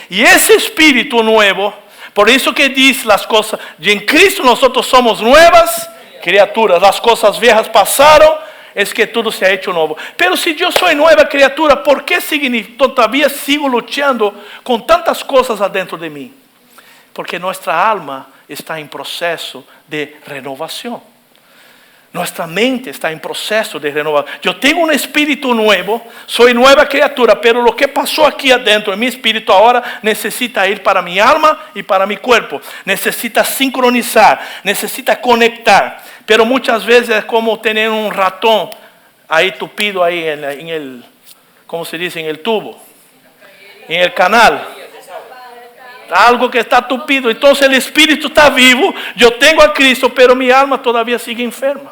Y ese espíritu nuevo, por eso que dice las cosas, y en Cristo nosotros somos nuevas criaturas, las cosas viejas pasaron, es que todo se ha hecho nuevo. Pero si yo soy nueva criatura, ¿por qué todavía sigo luchando con tantas cosas adentro de mí? Porque nuestra alma está en proceso de renovación. Nuestra mente está en proceso de renovación. Yo tengo un espíritu nuevo, soy nueva criatura, pero lo que pasó aquí adentro en mi espíritu ahora necesita ir para mi alma y para mi cuerpo. Necesita sincronizar, necesita conectar. Pero muchas veces es como tener un ratón ahí tupido ahí en el, ¿cómo se dice? En el tubo, en el canal. Algo que está tupido. Entonces el espíritu está vivo, yo tengo a Cristo, pero mi alma todavía sigue enferma.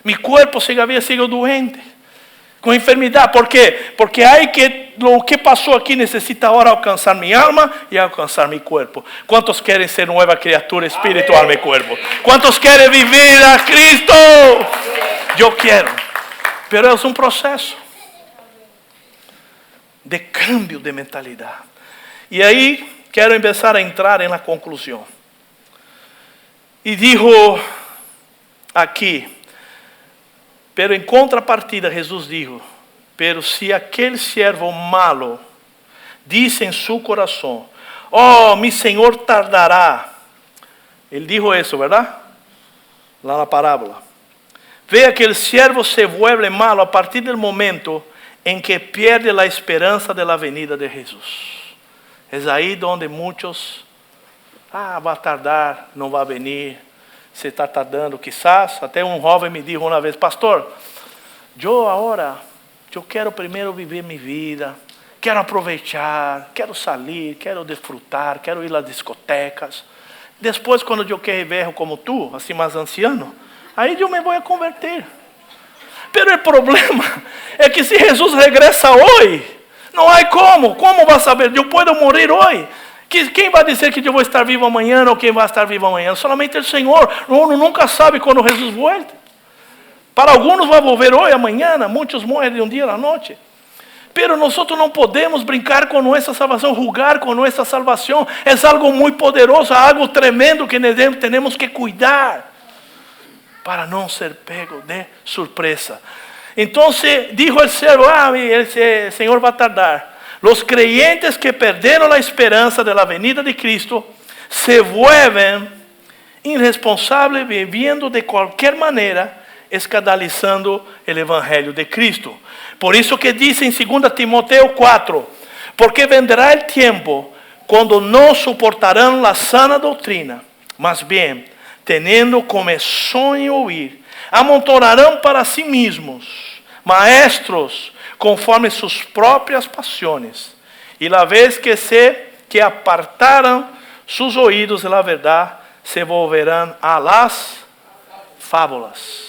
Mi cuerpo todavía sigue doente, con enfermedad. ¿Por qué? Porque lo que pasó aquí necesita ahora alcanzar mi alma y alcanzar mi cuerpo. ¿Cuántos quieren ser nueva criatura espiritual, mi cuerpo? ¿Cuántos quieren vivir a Cristo? Yo quiero. Pero es un proceso de cambio de mentalidad. Y ahí quiero empezar a entrar en la conclusión. Y dijo aquí, pero en contrapartida Jesús dijo, pero si aquel siervo malo dice en su corazón, oh, mi Señor tardará. Él dijo eso, ¿verdad? La parábola. Vea que el siervo se vuelve malo a partir del momento en que pierde la esperanza de la venida de Jesús. Es ahí donde muchos, va a tardar, no va a venir. Se está tardando, quizás. Até um jovem me dijo uma vez, pastor, eu quero primeiro viver minha vida, quero aproveitar, quero sair, quero desfrutar, quero ir às discotecas. Depois, quando eu quero ver como tu, assim mais anciano, aí eu me vou a converter. Pero o problema é que se Jesus regressa hoje, não há como vai saber? Eu posso morrer hoje. Quem vai dizer que eu vou estar vivo amanhã ou quem vai estar vivo amanhã? Solamente o Senhor. Uno nunca sabe quando Jesus volta. Para algunos va a volver hoy, mañana. Muchos mueren de un día a la noche. Pero nosotros no podemos brincar con nuestra salvación, jugar con nuestra salvación. Es algo muy poderoso, algo tremendo que tenemos que cuidar para no ser pego de sorpresa. Entonces dijo el siervo, el Señor va a tardar. Los creyentes que perdieron la esperanza de la venida de Cristo se vuelven irresponsáveis, viviendo de cualquier manera, escandalizando el evangelio de Cristo. Por eso que dice en 2 Timoteo 4, porque vendrá el tiempo cuando no soportarán la sana doctrina, más bien, teniendo comezón en oír, amontonarán para sí mismos maestros conforme sus propias pasiones, y la vez que apartaran sus oídos de la verdad, se volverán a las fábulas.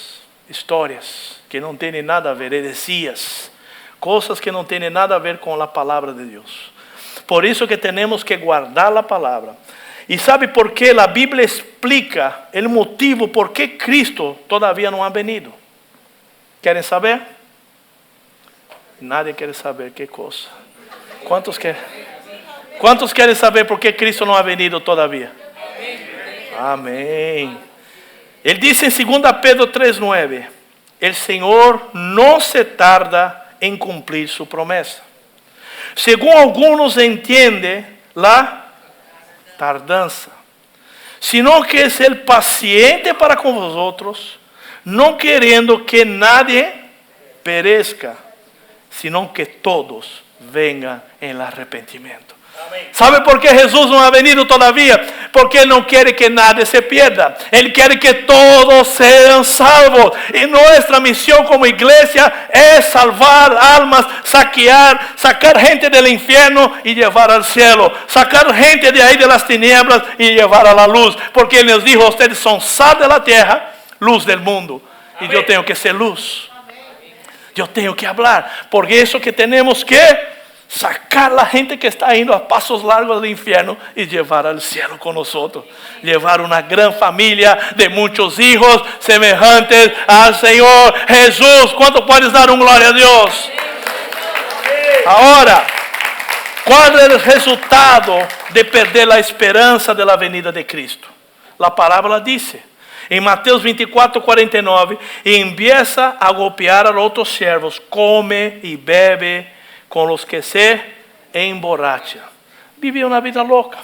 Histórias que não têm nada a ver, heresias, coisas que não têm nada a ver com a palavra de Deus. Por isso que temos que guardar a palavra. E sabe por que a Bíblia explica o motivo por que Cristo todavia não ha venido? Querem saber? Nadie quer saber que coisa. Quantos querem saber por que Cristo não ha venido todavia? Amém. Ele disse em 2 Pedro 3:9, el Senhor não se tarda em cumprir sua promessa. Según algunos entiende la tardança, sino que es el paciente para con vosotros, no queriendo que nadie perezca, sino que todos vengan en el arrepentimiento. ¿Sabe por qué Jesús no ha venido todavía? Porque Él no quiere que nadie se pierda. Él quiere que todos sean salvos. Y nuestra misión como iglesia es salvar almas, sacar gente del infierno y llevar al cielo. Sacar gente de ahí de las tinieblas y llevar a la luz. Porque Él nos dijo, ustedes son sal de la tierra, luz del mundo. Y yo tengo que ser luz. Yo tengo que hablar. Por eso que tenemos que sacar la gente que está indo a pasos largos del infierno y llevar al cielo con nosotros. Llevar una gran familia de muchos hijos semejantes al Señor Jesús. ¿Cuánto puedes dar un gloria a Dios? Ahora, ¿cuál es el resultado de perder la esperanza de la venida de Cristo? La parábola dice, en Mateus 24:49, y empieza a golpear a los otros siervos, come y bebe com os que se emborracham. Vivia uma vida louca.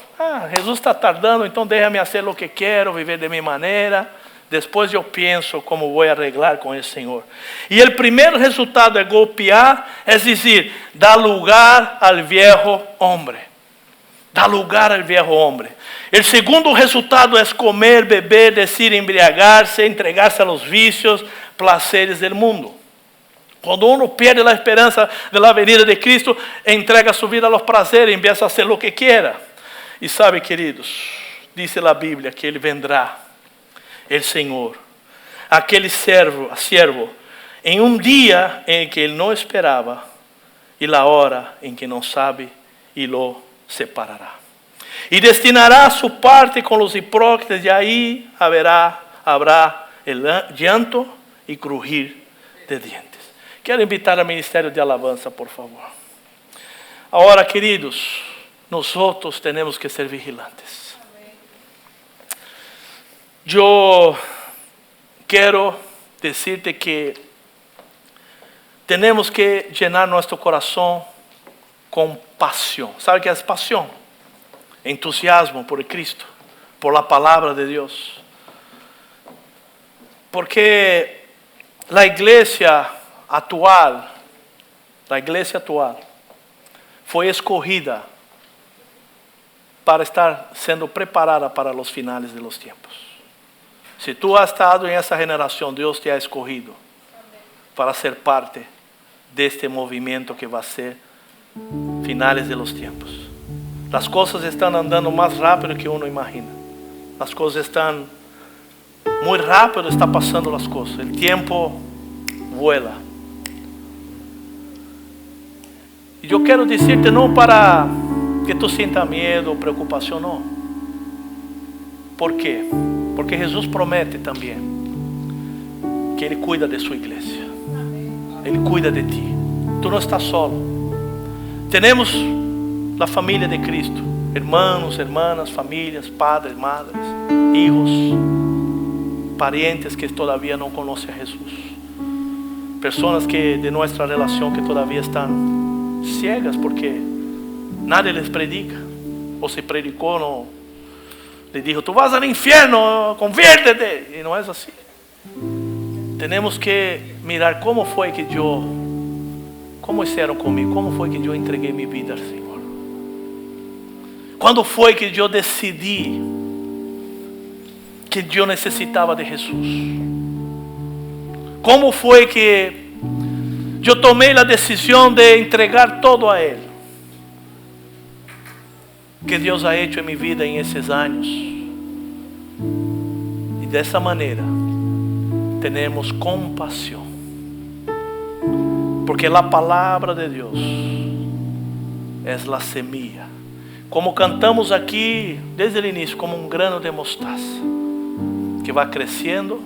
Jesus está tardando, então deixa-me fazer o que quero, viver de minha maneira. Depois eu penso como vou arreglar com esse Senhor. E o primeiro resultado é golpear, é dizer, dar lugar ao viejo homem. Dar lugar ao viejo homem. O segundo resultado é comer, beber, decir, embriagar-se, entregar-se aos vícios, placeres do mundo. Quando uno perde a esperança de la venida de Cristo, entrega sua vida a los prazeres, empieza a hacer lo que quiera. E sabe, queridos, dice a Bíblia que Ele vendrá, el Senhor, aquele siervo, em um dia em que Ele não esperava, e la hora em que não sabe, e lo separará. E destinará su parte com os hipócritas, e aí habrá el llanto e crujir de dientes. Quero invitar ao Ministério de Alabança, por favor. Agora, queridos, nós temos que ser vigilantes. Eu quero dizer-te que temos que llenar nosso coração com paixão. ¿Sabe o que é paixão? Entusiasmo por Cristo, por a palavra de Deus. Porque a igreja atual foi escogida para estar sendo preparada para os finales de los tiempos. Se tu has estado em essa geração, Deus te ha escogido para ser parte deste movimento que vai ser finales de los tiempos. As coisas estão andando mais rápido que uno imagina. As coisas estão muito rápido, está passando as coisas. O tempo vuela. E eu quero dizer-te não para que tu sinta medo ou preocupação, não. ¿Por quê? Porque Jesus promete também que Él cuida de su iglesia. Él cuida de ti. Tú no estás solo. Tenemos la familia de Cristo. Hermanos, hermanas, familias, padres, madres, hijos, parientes que todavía no conocen a Jesús. Personas que de nuestra relación que todavía están ciegas porque nadie les predica. O se predicó, no le dijo, tú vas al infierno, conviértete. Y no es así. Tenemos que mirar cómo fue que cómo hicieron conmigo, cómo fue que yo entregué mi vida al Señor. ¿Cuándo fue que yo decidí que yo necesitaba de Jesús? ¿Cómo fue que yo tomé la decisión de entregar todo a Él? Que Dios ha hecho en mi vida en esos años. Y de esa manera tenemos compasión. Porque la palabra de Dios es la semilla. Como cantamos aquí desde el inicio, como un grano de mostaza que va creciendo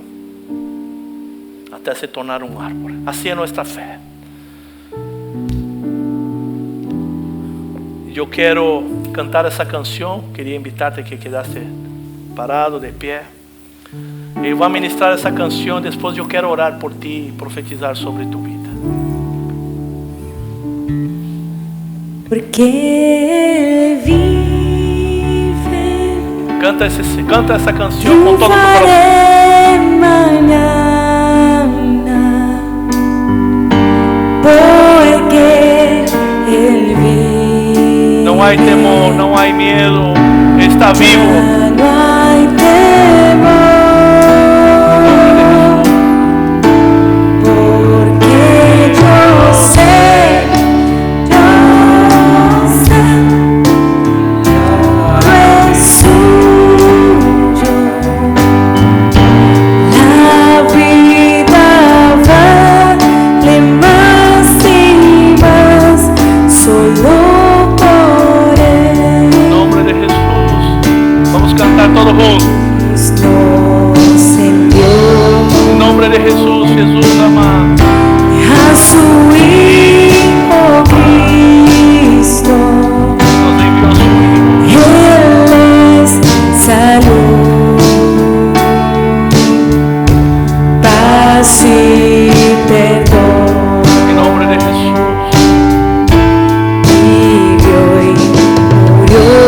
hasta se tornar un árbol. Así es nuestra fe. Yo quiero cantar esa canción. Quería invitarte a que quedaste parado, de pie. Y voy a ministrar esa canción. Después yo quiero orar por ti y profetizar sobre tu vida. Porque vive. Canta esa canción con todo tu corazón. Mañana, porque Él vive. No hay temor, no hay miedo. Está vivo. No hay temor. Porque yo sé. Todos juntos. En nombre de Jesús, Jesús ama a su Hijo Cristo. Nos envió a su Hijo. Él es salud, paz y perdón. En nombre de Jesús. Vivió y murió.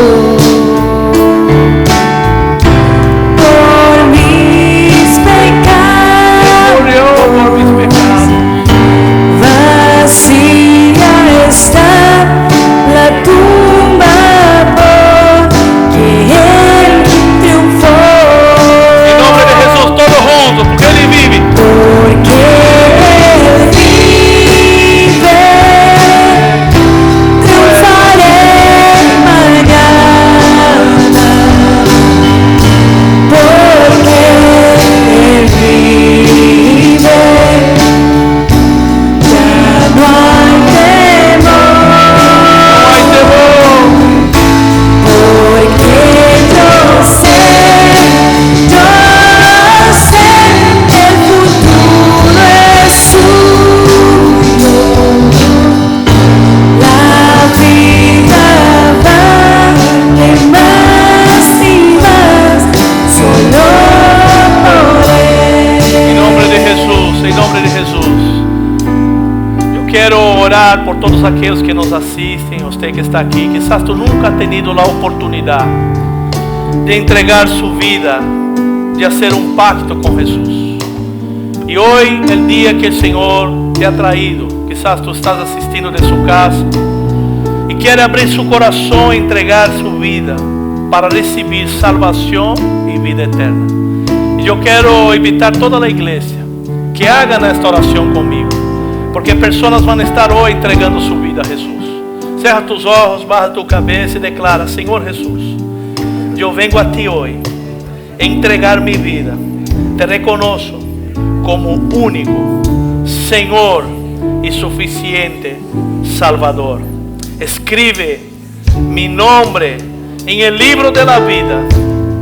Por todos aquellos que nos asisten, usted que está aquí, quizás tú nunca has tenido la oportunidad de entregar su vida, de hacer un pacto con Jesús. Y hoy, el día que el Señor te ha traído, quizás tú estás asistiendo de su casa y quiere abrir su corazón, entregar su vida para recibir salvación y vida eterna. Y yo quiero invitar a toda la iglesia que hagan esta oración conmigo. Porque personas van a estar hoy entregando su vida a Jesús. Cierra tus ojos, baja tu cabeza y declara: Señor Jesús, yo vengo a ti hoy a entregar mi vida. Te reconozco como único Señor y suficiente Salvador. Escribe mi nombre en el libro de la vida,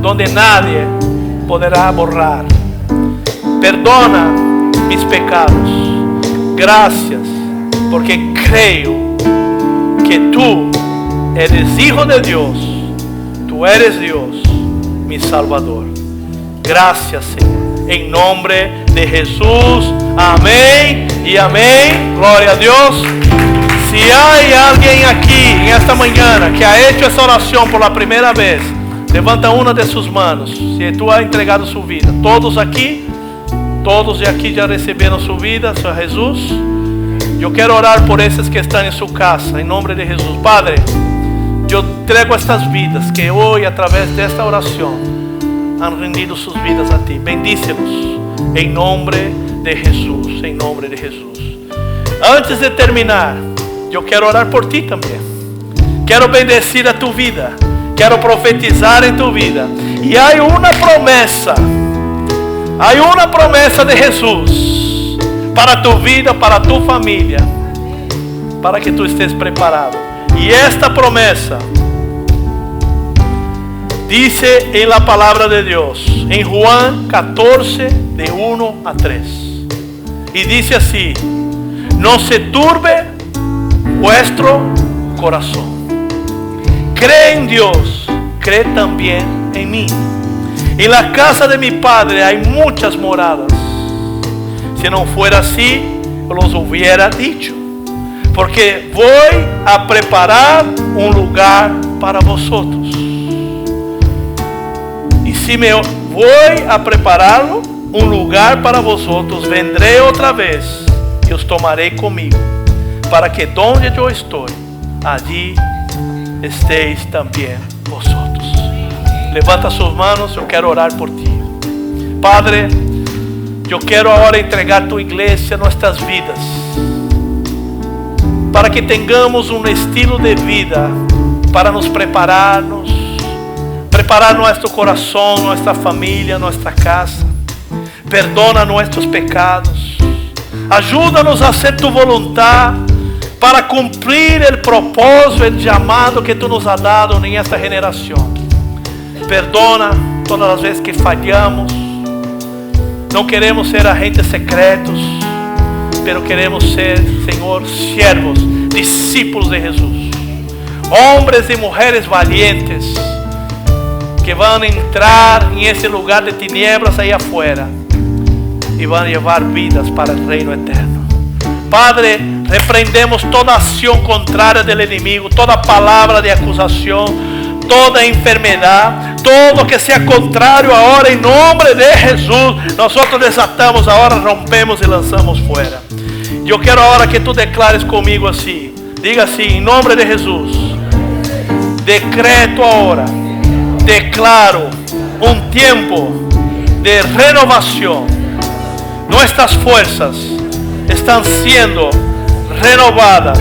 donde nadie podrá borrar. Perdona mis pecados. Gracias, porque creo que tú eres Hijo de Dios. Tú eres Dios, mi Salvador. Gracias, Señor. En nombre de Jesús. Amén y amén. Gloria a Dios. Si hay alguien aquí en esta mañana que ha hecho esa oración por la primera vez, levanta una de sus manos. Si tú has entregado su vida. Todos de aquí ya recibieron su vida a Jesús. Yo quiero orar por esos que están en su casa, en nombre de Jesús. Padre, yo traigo estas vidas que hoy a través de esta oración han rendido sus vidas a ti. Bendícelos en nombre de Jesús, en nombre de Jesús. Antes de terminar, yo quiero orar por ti también. Quiero bendecir a tu vida. Quiero profetizar en tu vida. Y hay una promesa de Jesús para tu vida, para tu familia, para que tú estés preparado. Y esta promesa dice en la palabra de Dios, en Juan 14, de 1 a 3. Y dice así: no se turbe vuestro corazón. Cree en Dios, cree también en mí. En la casa de mi Padre hay muchas moradas. Si no fuera así, los hubiera dicho. Porque voy a preparar un lugar para vosotros. Y si me voy a prepararlo, un lugar para vosotros, vendré otra vez y os tomaré conmigo, para que donde yo estoy, allí estéis también vosotros. Levanta sus manos, yo quiero orar por ti. Padre, yo quiero ahora entregar tu iglesia, nuestras vidas, para que tengamos un estilo de vida, para nos preparar nuestro corazón, nuestra familia, nuestra casa. Perdona nuestros pecados. Ayúdanos a hacer tu voluntad para cumplir el propósito, el llamado que tú nos has dado en esta generación. Perdona todas las veces que fallamos. No queremos ser agentes secretos, pero queremos ser, Señor, siervos, discípulos de Jesús. Hombres y mujeres valientes que van a entrar en ese lugar de tinieblas ahí afuera y van a llevar vidas para el reino eterno. Padre, reprendemos toda acción contraria del enemigo, toda palabra de acusación, toda enfermedad, todo que sea contrario ahora en nombre de Jesús. Nosotros desatamos ahora, rompemos y lanzamos fuera. Yo quiero ahora que tú declares conmigo así. Diga así: en nombre de Jesús, decreto ahora, declaro un tiempo de renovación. Nuestras fuerzas están siendo renovadas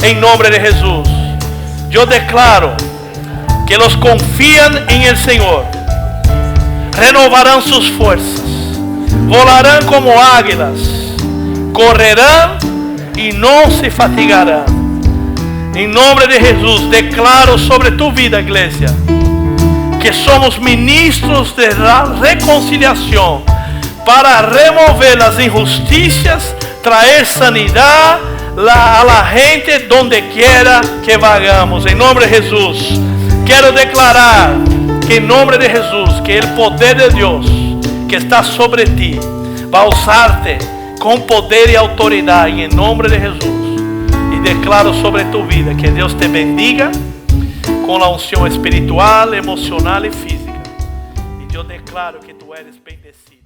en nombre de Jesús. Yo declaro que los confían en el Señor renovarán sus fuerzas, volarán como águilas, correrán y no se fatigarán. En nombre de Jesús declaro sobre tu vida, iglesia, que somos ministros de la reconciliación para remover las injusticias, traer sanidad a la gente donde quiera que vayamos. En nombre de Jesús quiero declarar que en nombre de Jesús, que el poder de Dios que está sobre ti va a usarte con poder y autoridad, y en nombre de Jesús. Y declaro sobre tu vida que Dios te bendiga con la unción espiritual, emocional y física. Y yo declaro que tú eres bendecido.